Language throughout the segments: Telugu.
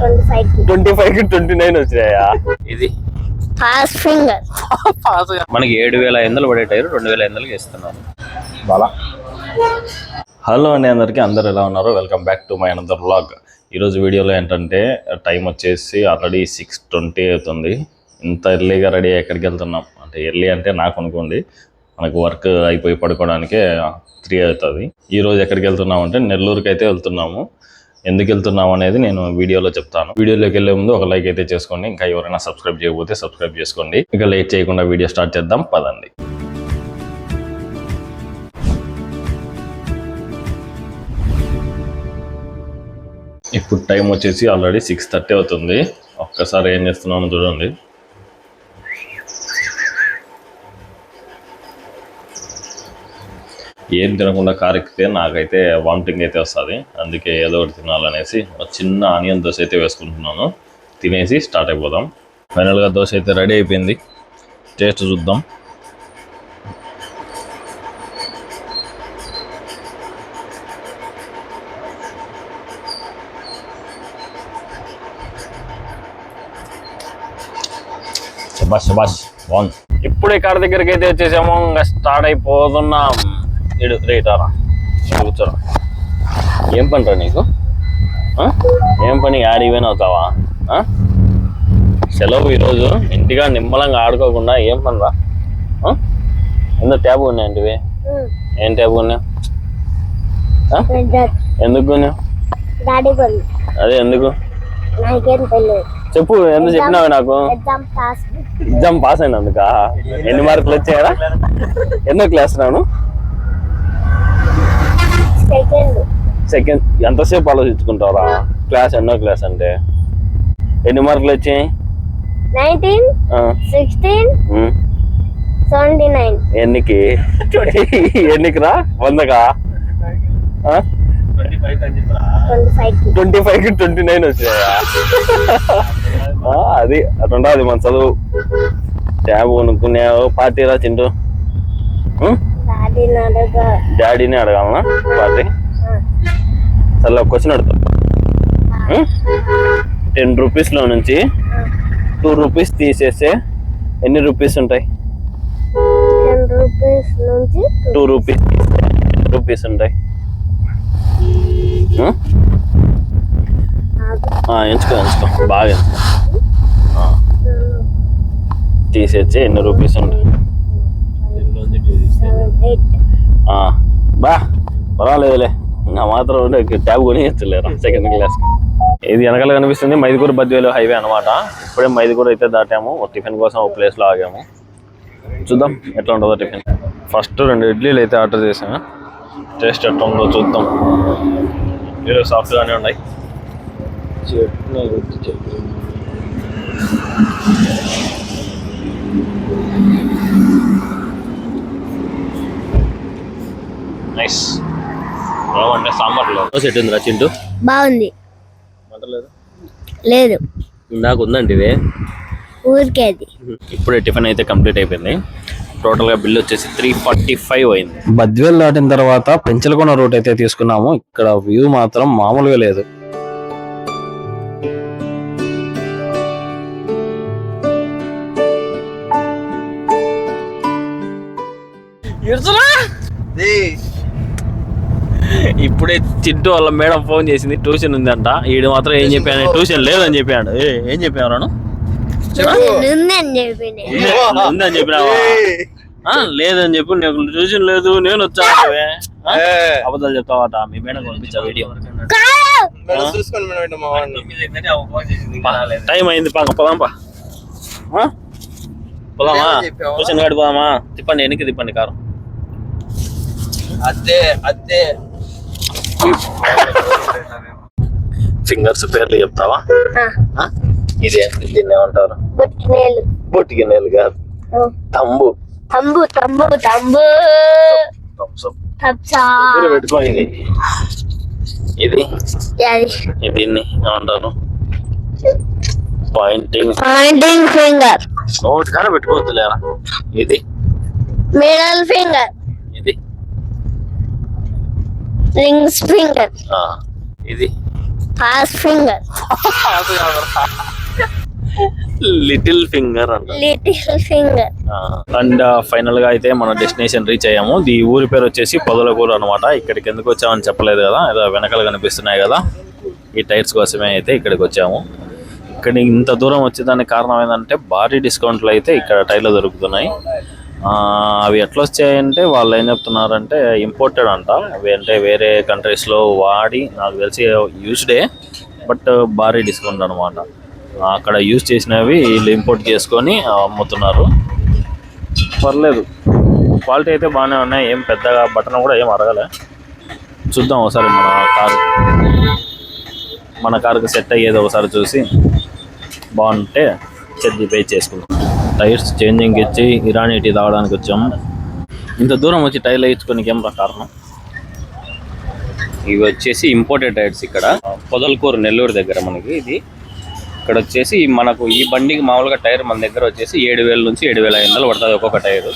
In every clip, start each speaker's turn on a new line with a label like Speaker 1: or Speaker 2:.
Speaker 1: 25 కి 29 వచ్చినాయా? ఇది మనకి 7,500 పడే టైర్ 2,500కి ఇస్తున్నాను. బాలా హలో అండి అందరికీ, అందరు ఎలా ఉన్నారు? Welcome back to my another vlog. ఈరోజు వీడియోలో ఏంటంటే టైం వచ్చేసి ఆల్రెడీ 6:20 అవుతుంది. ఇంత ఎర్లీగా రెడీ ఎక్కడికి వెళ్తున్నాం అంటే, ఎర్లీ అంటే నాకు అనుకోండి, మనకు వర్క్ అయిపోయి పడుకోవడానికే 3 అవుతుంది. ఈరోజు ఎక్కడికి వెళ్తున్నాం అంటే నెల్లూరుకి అయితే వెళ్తున్నాము. ఎందుకు వెళ్తున్నాం అనేది నేను వీడియోలో చెప్తాను. వీడియోలోకి వెళ్ళే ముందు ఒక లైక్ అయితే చేసుకోండి. ఇంకా ఎవరైనా సబ్స్క్రైబ్ చేయకపోతే సబ్స్క్రైబ్ చేసుకోండి. ఇక లేట్ చేయకుండా వీడియో స్టార్ట్ చేద్దాం, పదండి. ఇప్పుడు టైం వచ్చేసి ఆల్రెడీ 6:30 అవుతుంది. ఒక్కసారి ఏం చేస్తున్నామో చూడండి. ఏం తినకుండా కార్ ఎక్కితే నాకైతే వామిటింగ్ అయితే వస్తుంది. అందుకే ఏదో ఒకటి తినాలనేసి ఒక చిన్న ఆనియన్ దోశ అయితే వేసుకుంటున్నాను. తినేసి స్టార్ట్ అయిపోదాం. ఫైనల్గా దోశ అయితే రెడీ అయిపోయింది. టేస్ట్ చూద్దాం. శబాష్ శబాష్, బాగుంది. ఇప్పుడు ఈ కార్ దగ్గరికి అయితే వచ్చేసాము. ఇంకా స్టార్ట్ అయిపోతున్నాం. రేటారా కూర్చోరా. ఏం పనిరా నీకు? ఏం పని? యాడివైనా అవుతావా? సెలవు ఈరోజు, ఇంటిగా నిమ్మలంగా ఆడుకోకుండా ఏం పనిరా? ఎందుకు ట్యాబ్ ఉన్నాయంటివి? ఏం ట్యాబ్ ఉన్నావు? ఎందుకు కొన్నావు? అదే ఎందుకు చెప్పు. ఎందుకు చెప్పినావు నాకు? ఎగ్జామ్ పాస్ అయినందుక? ఎన్ని మార్కులు వచ్చాయరా? ఎన్నో క్లాస్ రాను? సెకండ్. ఎంతసేపు ఆలోచించుకుంటారా? క్లాస్ ఎన్నో క్లాస్ అంటే? ఎన్ని మార్కులు వచ్చాయి?
Speaker 2: 19, 16, 79.
Speaker 1: ఎన్నికి? ఎన్నికిరా? 100కా? 25 కి 29 వచ్చాయా? అది అటుండదు మన చదువు. ట్యాబ్ కొనుక్కున్నావు. పార్టీరా చింటూ? డాడీని అడగాలనా పార్టీ? సరే, క్వశ్చన్ అడుగుతా. 10 రూపీస్లో నుంచి 2 రూపీస్ తీసేస్తే ఎన్ని రూపీస్ ఉంటాయి?
Speaker 2: 10 రూపీస్ నుంచి
Speaker 1: 2 రూపీస్ తీస్తే ఎన్ని రూపీస్ ఉంటాయి? ఎంచుకో బాగా తీసేస్తే ఎన్ని రూపీస్ ఉంటాయి? బా పర్వాలేదులే, నా మాత్రం ట్యాబ్ కొని ఇచ్చలేరా సెకండ్ క్లాస్. ఇది వెనకాల కనిపిస్తుంది మైదుకూరు బద్వేలు హైవే అనమాట. ఇప్పుడే మైదుకూరు అయితే దాటాము. టిఫిన్ కోసం ఒక ప్లేస్లో ఆగాము. చూద్దాం ఎట్లా ఉంటుందో టిఫిన్. ఫస్ట్ 2 ఇడ్లీలు అయితే ఆర్డర్ చేసాము. టేస్ట్ ఎట్లా ఉందో చూద్దాం. ఇడ్లీలు సాఫ్ట్గానే ఉన్నాయి. నైస్. బాగుంటే సాంబార్లో సెట్ ఉందిరా చింటూ?
Speaker 2: బాగుంది. లేదు
Speaker 1: నాకు ఉందండి ఇవే
Speaker 2: ఊరికేది.
Speaker 1: ఇప్పుడే టిఫిన్ అయితే కంప్లీట్ అయిపోయింది. టోటల్ గా బిల్ వచ్చేసి 345 అయింది. బద్వేల్ దాటిన తర్వాత పెంచలకొండ రూట్ అయితే తీసుకున్నాము. ఇక్కడ వ్యూ మాత్రం మామూలుగా లేదు. ఇప్పుడే చింటూ వాళ్ళ మేడం ఫోన్ చేసింది, ట్యూషన్ ఉందంట. ఈడు మాత్రం ఏం చెప్పాను? ట్యూషన్ లేదని చెప్పాడు. ఏం చెప్పాను? ఉందని చెప్పినావా? లేదని చెప్పు. నీకు ట్యూషన్ లేదు, నేను వచ్చావే. అబద్ధాలు చెప్తావట. మీ మేడం పంపించా వీడియో. టైం అయింది, పోదాంపా. పోదామా? ట్యూషన్ కాడి పోదామా? తిప్పండి, వెనక్కి తిప్పండి కారు. అదే ఫింగర్స్ పేర్లు చెప్తావా? ఇదే, దీన్ని ఏమంటారు? బొట్టికి నేలు కాదు, తంబు. పెట్టుకోండి. ఇది దీన్ని ఏమంటారు? Poynting
Speaker 2: finger.
Speaker 1: నోట్ కాడ పెట్టుకోవద్దు లేరా. ఇది
Speaker 2: మిడిల్ ఫింగర్.
Speaker 1: ఇది
Speaker 2: రింగ్స్ ఫింగర్.
Speaker 1: ఇది
Speaker 2: ఫాస్ట్ ఫింగర్
Speaker 1: లిటిల్ ఫింగర్ అంట.
Speaker 2: Little finger.
Speaker 1: అండ్ ఫైనల్ గా అయితే మన డెస్టినేషన్ రీచ్ అయ్యాము. ఈ ఊరి పేరు వచ్చేసి పొదలకూరు అనమాట. ఇక్కడికి ఎందుకు వచ్చామని చెప్పలేదు కదా, ఏదో వెనకాల కనిపిస్తున్నాయి కదా, ఈ టైర్స్ కోసమే అయితే ఇక్కడికి వచ్చాము. ఇక్కడ ఇంత దూరం వచ్చేదానికి కారణం ఏంటంటే భారీ డిస్కౌంట్లు అయితే ఇక్కడ టైర్లు దొరుకుతున్నాయి. అవి ఎట్లా వచ్చాయంటే వాళ్ళు ఏం చెప్తున్నారంటే ఇంపోర్టెడ్ అంట. అవి అంటే వేరే కంట్రీస్లో వాడి నాకు తెలిసి యూస్డే, బట్ భారీ డిస్కౌంట్ అనమాట. అక్కడ యూజ్ చేసినవి వీళ్ళు ఇంపోర్ట్ చేసుకొని అమ్ముతున్నారు. పర్లేదు, క్వాలిటీ అయితే బాగానే ఉన్నాయి. ఏం పెద్దగా బటన్ కూడా ఏం అరగలే. చూద్దాం ఒకసారి మన కారుకి సెట్ అయ్యేది ఒకసారి చూసి బాగుంటే పే చేసుకుందాం. టైర్స్ చేంజింగ్ ఇచ్చి ఇరానీ టీ తాగడానికి వచ్చాము. ఇంత దూరం వచ్చి టైర్లు వేయించుకోనికి ఏం కారణం? ఇవి వచ్చేసి ఇంపోర్టెడ్ టైర్స్. ఇక్కడ పొదలకూరు నెల్లూరు దగ్గర మనకి ఇది. ఇక్కడ వచ్చేసి మనకు ఈ బండికి మామూలుగా టైర్ మన దగ్గర వచ్చేసి 7,000 నుంచి 7,500 పడుతుంది ఒక్కొక్క టైరు.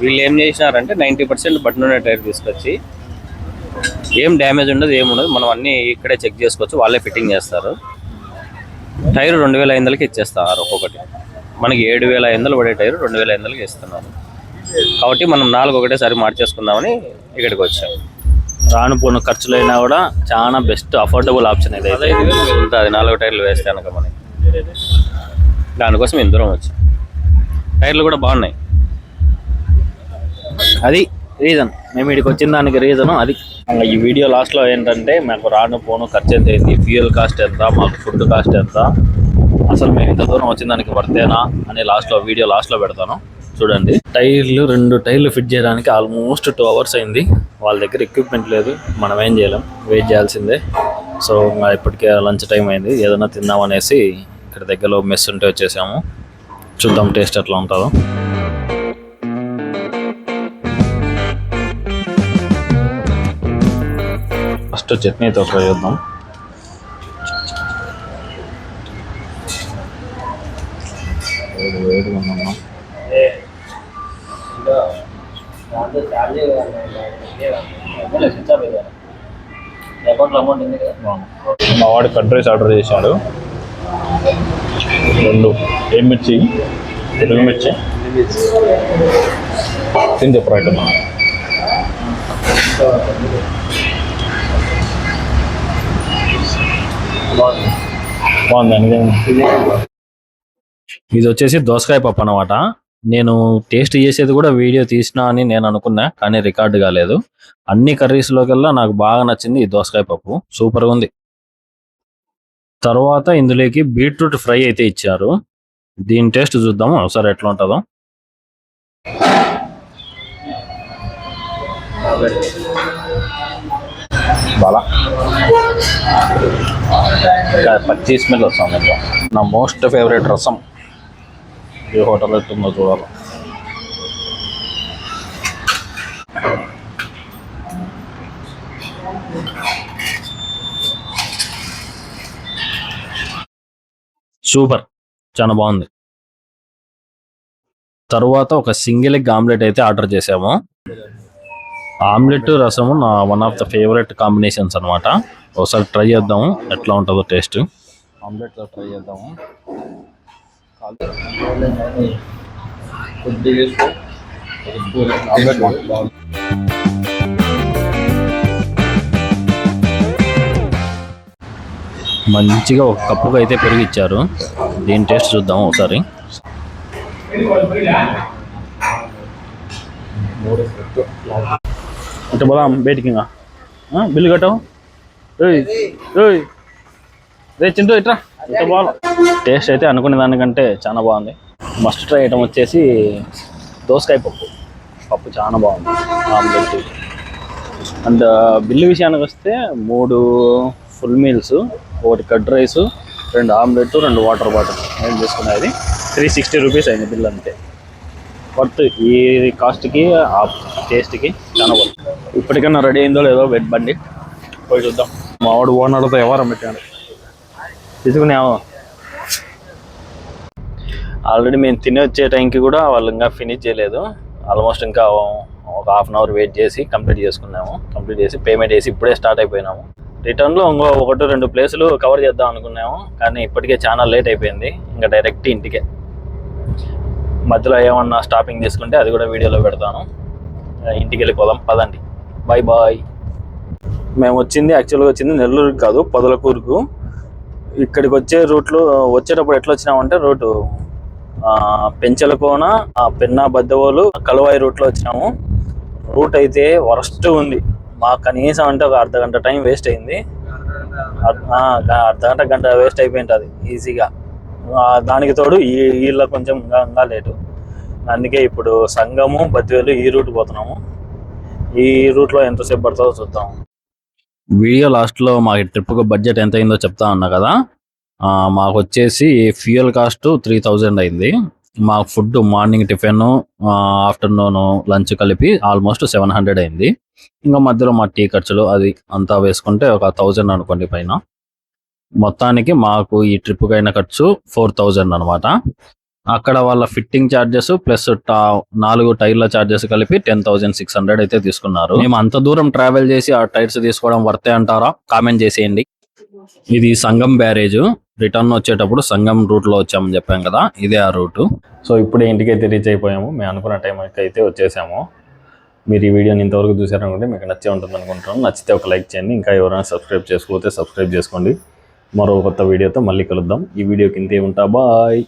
Speaker 1: వీళ్ళు ఏం చేసినారంటే 90% బటన్ ఉన్న టైర్ తీసుకొచ్చి ఏం డ్యామేజ్ ఉండదు, ఏముండదు, మనం అన్నీ ఇక్కడే చెక్ చేసుకోవచ్చు. వాళ్ళే ఫిట్టింగ్ చేస్తారు. టైరు 2,500కి ఇచ్చేస్తారు ఒక్కొక్కటి. మనకి 7,500 పడే టైరు 2,500కి ఇస్తున్నారు. కాబట్టి మనం 4 ఒకటేసారి మార్చేసుకుందామని ఇక్కడికి వచ్చాం. రాను పోను ఖర్చులు అయినా కూడా చాలా బెస్ట్ అఫోర్డబుల్ ఆప్షన్ ఇది. 5,000 ఉంటుంది 4 టైర్లు వేస్తే కనుక మనకి. దానికోసం దూరం వచ్చాం. టైర్లు కూడా బాగున్నాయి. అది రీజన్, మేము ఇక్కడికి వచ్చిన దానికి రీజను అది. ఈ వీడియో లాస్ట్లో ఏంటంటే మాకు రాను పోను ఖర్చు ఎంత అయింది, ఫ్యూయల్ కాస్ట్ ఎంత, మాకు ఫుడ్ కాస్ట్ ఎంత, అసలు మేము ఇంత దూరం వచ్చిన దానికి వర్తేనా అని వీడియో లాస్ట్లో పెడతాను చూడండి. టైర్లు 2 టైర్లు ఫిట్ చేయడానికి ఆల్మోస్ట్ 2 అవర్స్ అయింది. వాళ్ళ దగ్గర ఎక్విప్మెంట్ లేదు, మనం ఏం చేయలేం, వెయిట్ చేయాల్సిందే. సో ఇప్పటికే లంచ్ టైం అయింది, ఏదైనా తిందామనేసి ఇక్కడ దగ్గరలో మెస్ ఉంటే వచ్చేసాము. చూద్దాం టేస్ట్ ఎట్లా ఉంటుందో. ఫస్ట్ చట్నీతో ట్రై చేద్దాం. వేడిగా ఉందమ్మా. మా వాడు కట్ రైస్ ఆర్డర్ చేశాడు. 2 ఏం మిర్చి, తెలుగు మిర్చి తిని చెప్పు రైట్ అమ్మా. బాగుందండి. ఇది వచ్చేసి దోసకాయ పప్పు అనమాట. నేను టేస్ట్ చేసేది కూడా వీడియో తీసినా అని నేను అనుకున్నా, కానీ రికార్డు కాలేదు. అన్ని కర్రీస్లోకెల్లా నాకు బాగా నచ్చింది ఈ దోసకాయ పప్పు, సూపర్గా ఉంది. తర్వాత ఇందులోకి బీట్రూట్ ఫ్రై అయితే ఇచ్చారు. దీని టేస్ట్ చూద్దాము ఒకసారి ఎట్లా ఉంటుందో. బాగా పచ్చి స్మెల్ వస్తుంది. నా మోస్ట్ ఫేవరెట్ రసం ఏ హోటల్ ఎట్టుందో చూడాలి. సూపర్, చాలా బాగుంది. తరువాత ఒక సింగిల్ ఎగ్ ఆమ్లెట్ అయితే ఆర్డర్ చేసాము. ఆమ్లెట్ రసము నా one of the favourite combinations అనమాట. ఒకసారి ట్రై చేద్దాము ఎట్లా ఉంటుందో టేస్ట్. ఆమ్లెట్లో ట్రై చేద్దాము. మంచిగా ఒక కప్పుగా అయితే పెరుగు ఇచ్చారు. దీని టేస్ట్ చూద్దాం ఒకసారి. అంటే బోలా బయటికి బిల్లు కట్టావు రే చింటూ ఇట్రా. ఇంత బాగా టేస్ట్ అయితే అనుకునే దానికంటే చాలా బాగుంది. మస్ట్ ట్రై ఐటమ్ వచ్చేసి దోసకాయ పప్పు చాలా బాగుంది. ఆమ్లెట్ అండ్ బిల్లు విషయానికి వస్తే 3 full meals, 1 curd rice, 2 omelette, 2 water bottle నేను తీసుకున్నది 360 రూపీస్ అయింది బిల్ అంతే. వర్త్ ఈ కాస్ట్కి ఆ టేస్ట్కి చాలా వర్త్. ఇప్పటికన్నా రెడీ అయిందో లేదో వెట్ బండి పోయి చూద్దాం. మా వాడు ఓనర్తో వ్యవహారం పెట్టాడు తీసుకునేమో. ఆల్రెడీ మేము తిని వచ్చే టైంకి కూడా వాళ్ళు ఇంకా ఫినిష్ చేయలేదు. ఆల్మోస్ట్ ఇంకా ఒక హాఫ్ అన్ అవర్ వెయిట్ చేసి కంప్లీట్ చేసుకున్నాము. కంప్లీట్ చేసి పేమెంట్ చేసి ఇప్పుడే స్టార్ట్ అయిపోయినాము. రిటర్న్లో ఇంకో 1-2 ప్లేసులు కవర్ చేద్దాం అనుకున్నాము, కానీ ఇప్పటికే చాలా లేట్ అయిపోయింది. ఇంకా డైరెక్ట్ ఇంటికే. మధ్యలో ఏమన్నా స్టాపింగ్ తీసుకుంటే అది కూడా వీడియోలో పెడతాను. ఇంటికి వెళ్ళిపోదాం పదండి. Bye bye. మేము యాక్చువల్గా వచ్చింది నెల్లూరుకి కాదు, పొదలకూరుకు. ఇక్కడికి వచ్చే రూట్లో వచ్చేటప్పుడు ఎట్లా వచ్చినామంటే రోడ్డు పెంచలకోన, పెన్నా, బద్దవోలు, కలువాయి రూట్లో వచ్చినాము. రూట్ అయితే వరస్ట్ ఉంది. మాకు కనీసం అంటే ఒక అర్ధగంట టైం వేస్ట్ అయింది. గంట వేస్ట్ అయిపోయింటుంది ఈజీగా. దానికి తోడు వీళ్ళ కొంచెం ఇంకా లేటు. అందుకే ఇప్పుడు సంగము, బద్వేలు ఈ రూట్ పోతున్నాము. ఈ రూట్లో ఎంతసేపు పడుతుందో చూద్దాం. వీడియో లాస్ట్లో మాకు ట్రిప్కు బడ్జెట్ ఎంత అయిందో చెప్తా ఉన్నా కదా. మాకు వచ్చేసి ఫ్యూయల్ కాస్ట్ 3000 అయింది. మా food morning tiffin, afternoon lunch కలిపి ఆల్మోస్ట్ 700 అయింది. ఇంకా మధ్యలో మా టీ ఖర్చులు అది అంతా వేసుకుంటే ఒక 1000 అనుకోండి పైన. మొత్తానికి మాకు ఈ ట్రిప్కి అయిన ఖర్చు 4000 అనమాట. అక్కడ వాళ్ళ ఫిట్టింగ్ ఛార్జెస్ ప్లస్ 4 టైర్ల ఛార్జెస్ కలిపి 10,600 అయితే తీసుకున్నారు. మేము అంత దూరం ట్రావెల్ చేసి ఆ టైర్స్ తీసుకోవడం వర్తే అంటారా? కామెంట్ చేసేయండి. ఇది సంగం బ్యారేజ్. రిటర్న్ వచ్చేటప్పుడు సంగం రూట్లో వచ్చామని చెప్పాం కదా, ఇదే ఆ రూటు. సో ఇప్పుడే ఇంటికైతే రీచ్ అయిపోయాము. మేము అనుకున్న టైంకి అయితే వచ్చేసాము. మీరు ఈ వీడియోని ఇంతవరకు చూసారనుకుంటే మీకు నచ్చే ఉంటుంది అనుకుంటున్నాను. నచ్చితే ఒక లైక్ చేయండి. ఇంకా ఎవరైనా సబ్స్క్రైబ్ చేసుకోకపోతే సబ్స్క్రైబ్ చేసుకోండి. మరో కొత్త వీడియోతో మళ్ళీ కలుద్దాం. ఈ వీడియోకి ఇంతే ఉంటా. బాయ్.